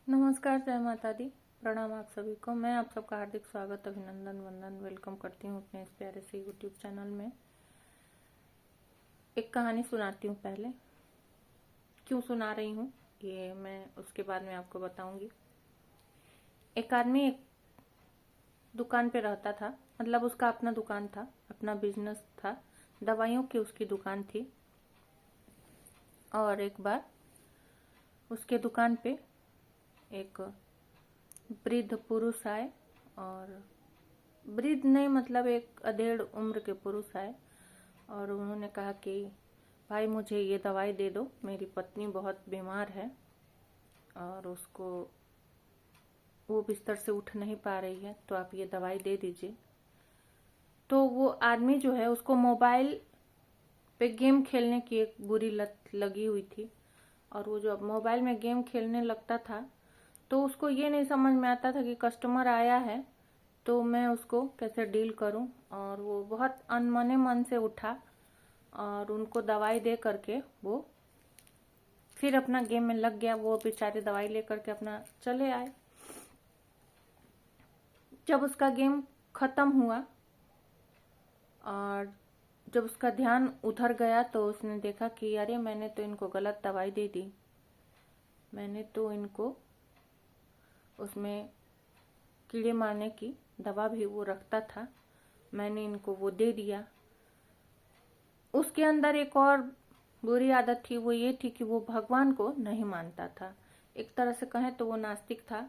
नमस्कार, जय माता दी। प्रणाम आप सभी को। मैं आप सबका हार्दिक स्वागत, अभिनंदन, वंदन, वेलकम करती हूँ अपने इस प्यारे से यूट्यूब चैनल में। एक कहानी सुनाती हूँ पहले। क्यों सुना रही हूँ ये मैं उसके बाद में आपको बताऊंगी। एक आदमी एक दुकान पे रहता था, मतलब उसका अपना दुकान था, अपना बिजनेस था, दवाइयों की उसकी दुकान थी। और एक बार उसके दुकान पे एक वृद्ध पुरुष आए, और वृद्ध नहीं मतलब एक अधेड़ उम्र के पुरुष आए, और उन्होंने कहा कि भाई मुझे ये दवाई दे दो, मेरी पत्नी बहुत बीमार है और उसको वो बिस्तर से उठ नहीं पा रही है, तो आप ये दवाई दे दीजिए। तो वो आदमी जो है उसको मोबाइल पे गेम खेलने की एक बुरी लत लगी हुई थी, और वो जो मोबाइल में गेम खेलने लगता था तो उसको ये नहीं समझ में आता था कि कस्टमर आया है तो मैं उसको कैसे डील करूं। और वो बहुत अनमने मन से उठा और उनको दवाई दे करके वो फिर अपना गेम में लग गया। वो बेचारे दवाई लेकर के अपना चले आए। जब उसका गेम खत्म हुआ और जब उसका ध्यान उधर गया तो उसने देखा कि अरे मैंने तो इनको गलत दवाई दे दी, मैंने तो इनको उसमें कीड़े मारने की दवा भी वो रखता था, मैंने इनको वो दे दिया। उसके अंदर एक और बुरी आदत थी, वो ये थी कि वो भगवान को नहीं मानता था। एक तरह से कहें तो वो नास्तिक था।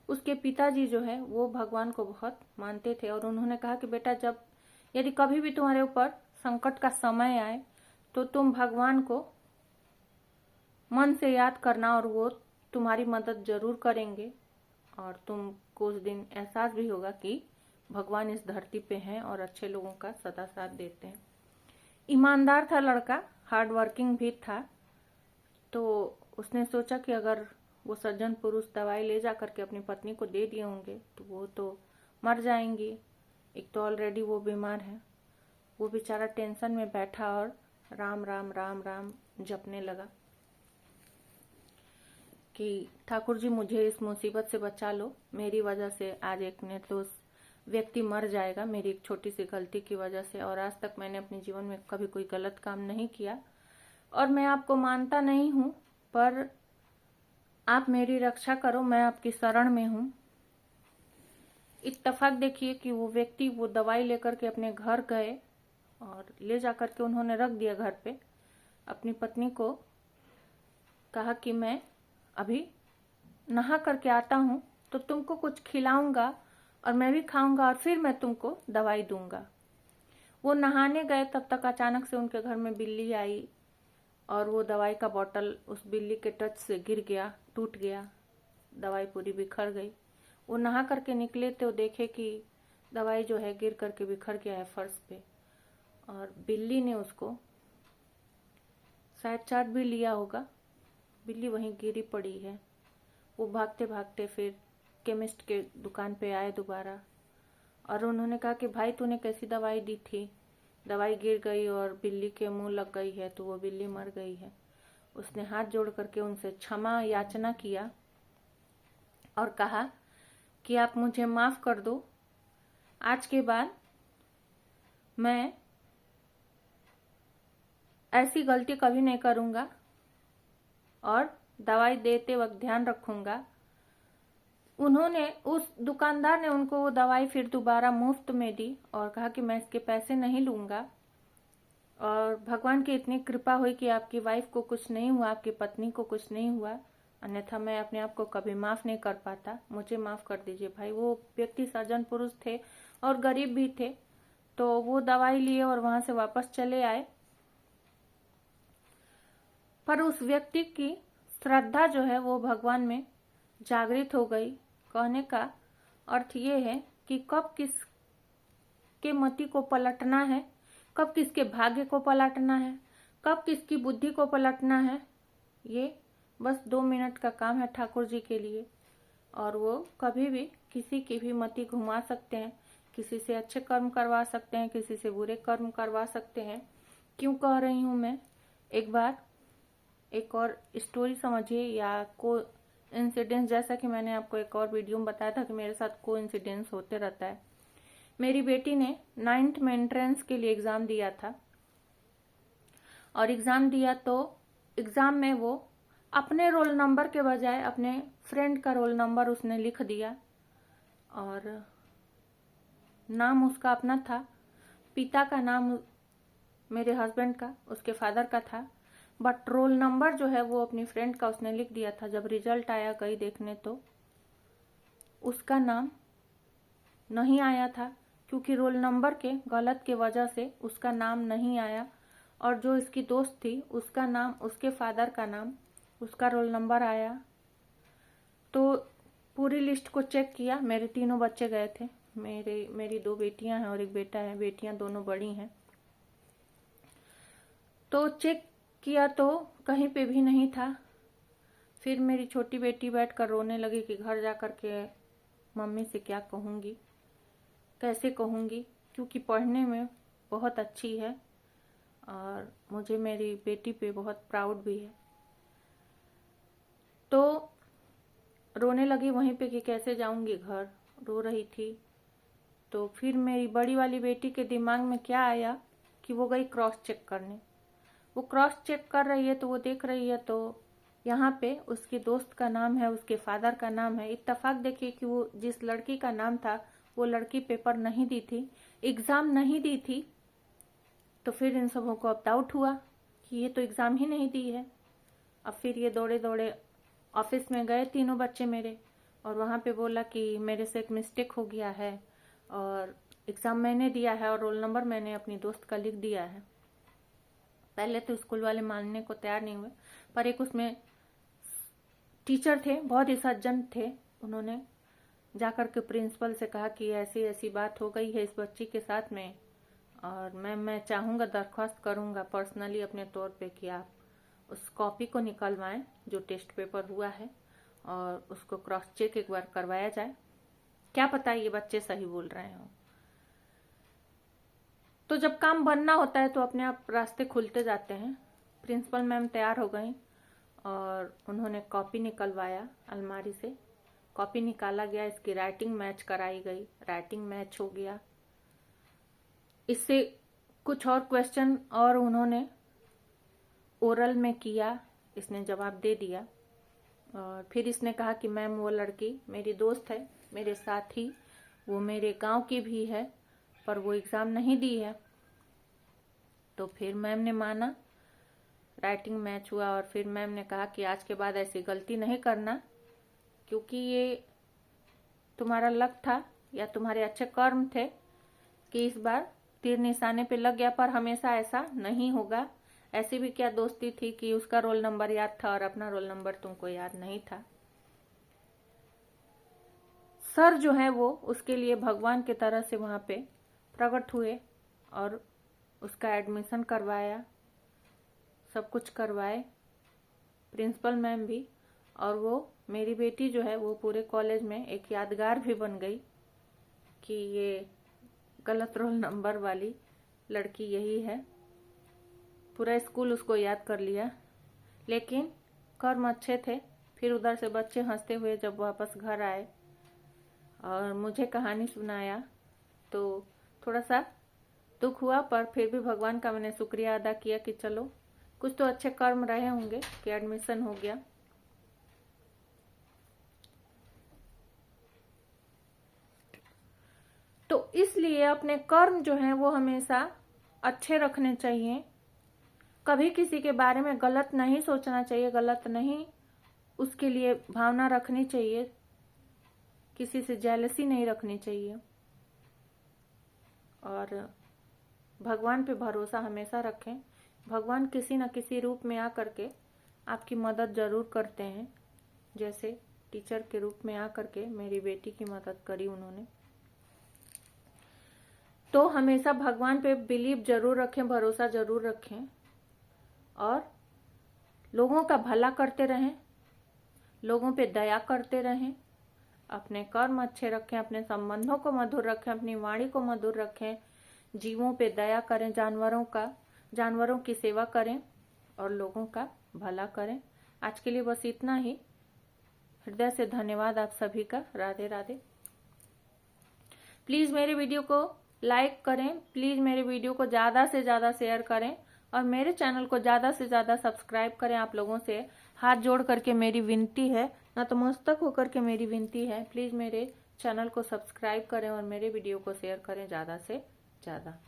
उसके पिताजी जो है वो भगवान को बहुत मानते थे, और उन्होंने कहा कि बेटा जब यदि कभी भी तुम्हारे ऊपर संकट का समय आए तो तुम भगवान को मन से याद करना और वो तुम्हारी मदद जरूर करेंगे, और तुमको उस दिन एहसास भी होगा कि भगवान इस धरती पे हैं और अच्छे लोगों का सदा साथ देते हैं। ईमानदार था लड़का, हार्ड वर्किंग भी था। तो उसने सोचा कि अगर वो सज्जन पुरुष दवाई ले जा करके अपनी पत्नी को दे दिए होंगे तो वो तो मर जाएंगी, एक तो ऑलरेडी वो बीमार है। वो बेचारा टेंशन में बैठा और राम राम राम राम जपने लगा कि ठाकुर जी मुझे इस मुसीबत से बचा लो, मेरी वजह से आज एक निर्दोष व्यक्ति मर जाएगा, मेरी एक छोटी सी गलती की वजह से। और आज तक मैंने अपने जीवन में कभी कोई गलत काम नहीं किया, और मैं आपको मानता नहीं हूं, पर आप मेरी रक्षा करो, मैं आपकी शरण में हूं। इत्तेफाक देखिए कि वो व्यक्ति वो दवाई लेकर के अपने घर गए और ले जाकर के उन्होंने रख दिया घर पे। अपनी पत्नी को कहा कि मैं अभी नहा करके आता हूँ तो तुमको कुछ खिलाऊंगा और मैं भी खाऊंगा और फिर मैं तुमको दवाई दूंगा। वो नहाने गए तब तक अचानक से उनके घर में बिल्ली आई, और वो दवाई का बोतल उस बिल्ली के टच से गिर गया, टूट गया, दवाई पूरी बिखर गई। वो नहा करके निकले तो देखे कि दवाई जो है गिर करके बिखर गया है फर्श पे, और बिल्ली ने उसको शायद चाट भी लिया होगा, बिल्ली वहीं गिरी पड़ी है। वो भागते भागते फिर केमिस्ट के दुकान पे आए दोबारा, और उन्होंने कहा कि भाई तूने कैसी दवाई दी थी, दवाई गिर गई और बिल्ली के मुंह लग गई है तो वो बिल्ली मर गई है। उसने हाथ जोड़ करके उनसे क्षमा याचना किया और कहा कि आप मुझे माफ कर दो, आज के बाद मैं ऐसी गलती कभी नहीं करूंगा और दवाई देते वक्त ध्यान रखूंगा। उन्होंने उस दुकानदार ने उनको वो दवाई फिर दोबारा मुफ्त में दी और कहा कि मैं इसके पैसे नहीं लूंगा, और भगवान की इतनी कृपा हुई कि आपकी वाइफ को कुछ नहीं हुआ, आपकी पत्नी को कुछ नहीं हुआ, अन्यथा मैं अपने आप को कभी माफ नहीं कर पाता, मुझे माफ कर दीजिए भाई। वो व्यक्ति सज्जन पुरुष थे और गरीब भी थे, तो वो दवाई लिए और वहां से वापस चले आए। पर उस व्यक्ति की श्रद्धा जो है वो भगवान में जागृत हो गई। कहने का अर्थ ये है कि कब किसके मति को पलटना है, कब किसके भाग्य को पलटना है, कब किसकी बुद्धि को पलटना है, ये बस 2 मिनट का काम है ठाकुर जी के लिए। और वो कभी भी किसी की भी मति घुमा सकते हैं, किसी से अच्छे कर्म करवा सकते हैं, किसी से बुरे कर्म करवा सकते हैं। क्यों कह रही हूं मैं, एक बार एक और स्टोरी समझिए या को इंसिडेंस, जैसा कि मैंने आपको एक और वीडियो में बताया था कि मेरे साथ को इंसिडेंस होते रहता है। मेरी बेटी ने 9th में एंट्रेंस के लिए एग्ज़ाम दिया था, और एग्ज़ाम दिया तो एग्ज़ाम में वो अपने रोल नंबर के बजाय अपने फ्रेंड का रोल नंबर उसने लिख दिया, और नाम उसका अपना था, पिता का नाम मेरे हस्बैंड का, उसके फादर का था, बट रोल नंबर जो है वो अपनी फ्रेंड का उसने लिख दिया था। जब रिजल्ट आया गई देखने तो उसका नाम नहीं आया था, क्योंकि रोल नंबर के गलत के वजह से उसका नाम नहीं आया, और जो इसकी दोस्त थी उसका नाम, उसके फादर का नाम, उसका रोल नंबर आया। तो पूरी लिस्ट को चेक किया। मेरे 3 बच्चे गए थे, मेरी 2 बेटियां हैं और एक बेटा है, बेटियां दोनों बड़ी हैं। तो चेक किया तो कहीं पे भी नहीं था। फिर मेरी छोटी बेटी बैठकर रोने लगी कि घर जा कर के मम्मी से क्या कहूँगी, कैसे कहूँगी, क्योंकि पढ़ने में बहुत अच्छी है और मुझे मेरी बेटी पे बहुत प्राउड भी है। तो रोने लगी वहीं पे कि कैसे जाऊँगी घर, रो रही थी। तो फिर मेरी बड़ी वाली बेटी के दिमाग में क्या आया कि वो गई क्रॉस चेक करने। वो क्रॉस चेक कर रही है तो वो देख रही है तो यहाँ पे उसकी दोस्त का नाम है, उसके फादर का नाम है। इत्तेफाक देखिए कि वो जिस लड़की का नाम था वो लड़की पेपर नहीं दी थी, एग्ज़ाम नहीं दी थी। तो फिर इन सबों को अब डाउट हुआ कि ये तो एग्ज़ाम ही नहीं दी है। अब फिर ये दौड़े दौड़े ऑफिस में गए 3 बच्चे मेरे, और वहाँ पे बोला कि मेरे से एक मिस्टेक हो गया है और एग्ज़ाम मैंने दिया है और रोल नंबर मैंने अपनी दोस्त का लिख दिया है। पहले तो स्कूल वाले मानने को तैयार नहीं हुए, पर एक उसमें टीचर थे, बहुत ही सज्जन थे, उन्होंने जाकर के प्रिंसिपल से कहा कि ऐसी ऐसी बात हो गई है इस बच्ची के साथ में, और मैं चाहूँगा, दरख्वास्त करूँगा पर्सनली अपने तौर पे कि आप उस कॉपी को निकलवाएं जो टेस्ट पेपर हुआ है और उसको क्रॉस चेक एक बार करवाया जाए, क्या पता ये बच्चे सही बोल रहे हो। तो जब काम बनना होता है तो अपने आप रास्ते खुलते जाते हैं। प्रिंसिपल मैम तैयार हो गई और उन्होंने कॉपी निकलवाया, अलमारी से कॉपी निकाला गया, इसकी राइटिंग मैच कराई गई, राइटिंग मैच हो गया। इससे कुछ और क्वेश्चन और उन्होंने ओरल में किया, इसने जवाब दे दिया। और फिर इसने कहा कि मैम वो लड़की मेरी दोस्त है, मेरे साथ ही, वो मेरे गांव की भी है, पर वो एग्ज़ाम नहीं दी है। तो फिर मैम ने माना, राइटिंग मैच हुआ, और फिर मैम ने कहा कि आज के बाद ऐसी गलती नहीं करना, क्योंकि ये तुम्हारा लक था या तुम्हारे अच्छे कर्म थे कि इस बार तीर निशाने पे लग गया, पर हमेशा ऐसा नहीं होगा। ऐसी भी क्या दोस्ती थी कि उसका रोल नंबर याद था और अपना रोल नंबर तुमको याद नहीं था। सर जो है वो उसके लिए भगवान की तरह से वहाँ पे प्रकट हुए और उसका एडमिशन करवाया, सब कुछ करवाए, प्रिंसिपल मैम भी। और वो मेरी बेटी जो है वो पूरे कॉलेज में एक यादगार भी बन गई कि ये गलत रोल नंबर वाली लड़की यही है। पूरा स्कूल उसको याद कर लिया, लेकिन कर्म अच्छे थे। फिर उधर से बच्चे हंसते हुए जब वापस घर आए और मुझे कहानी सुनाया तो थोड़ा सा दुख हुआ, पर फिर भी भगवान का मैंने शुक्रिया अदा किया कि चलो कुछ तो अच्छे कर्म रहे होंगे कि एडमिशन हो गया। तो इसलिए अपने कर्म जो हैं वो हमेशा अच्छे रखने चाहिए। कभी किसी के बारे में गलत नहीं सोचना चाहिए, गलत नहीं उसके लिए भावना रखनी चाहिए, किसी से जेलसी नहीं रखनी चाहिए, और भगवान पे भरोसा हमेशा रखें। भगवान किसी न किसी रूप में आकर के आपकी मदद जरूर करते हैं, जैसे टीचर के रूप में आकर के मेरी बेटी की मदद करी उन्होंने। तो हमेशा भगवान पे बिलीव जरूर रखें, भरोसा जरूर रखें, और लोगों का भला करते रहें, लोगों पे दया करते रहें, अपने कर्म अच्छे रखें, अपने संबंधों को मधुर रखें, अपनी वाणी को मधुर रखें, जीवों पे दया करें, जानवरों की सेवा करें और लोगों का भला करें। आज के लिए बस इतना ही। हृदय से धन्यवाद आप सभी का। राधे राधे। प्लीज मेरे वीडियो को लाइक करें, प्लीज मेरे वीडियो को ज्यादा से ज्यादा शेयर करें और मेरे चैनल को ज्यादा से ज्यादा सब्सक्राइब करें। आप लोगों से हाथ जोड़ करके मेरी विनती है, नतमस्तक होकर के मेरी विनती है, प्लीज मेरे चैनल को सब्सक्राइब करें और मेरे वीडियो को शेयर करें ज्यादा से ज्यादा।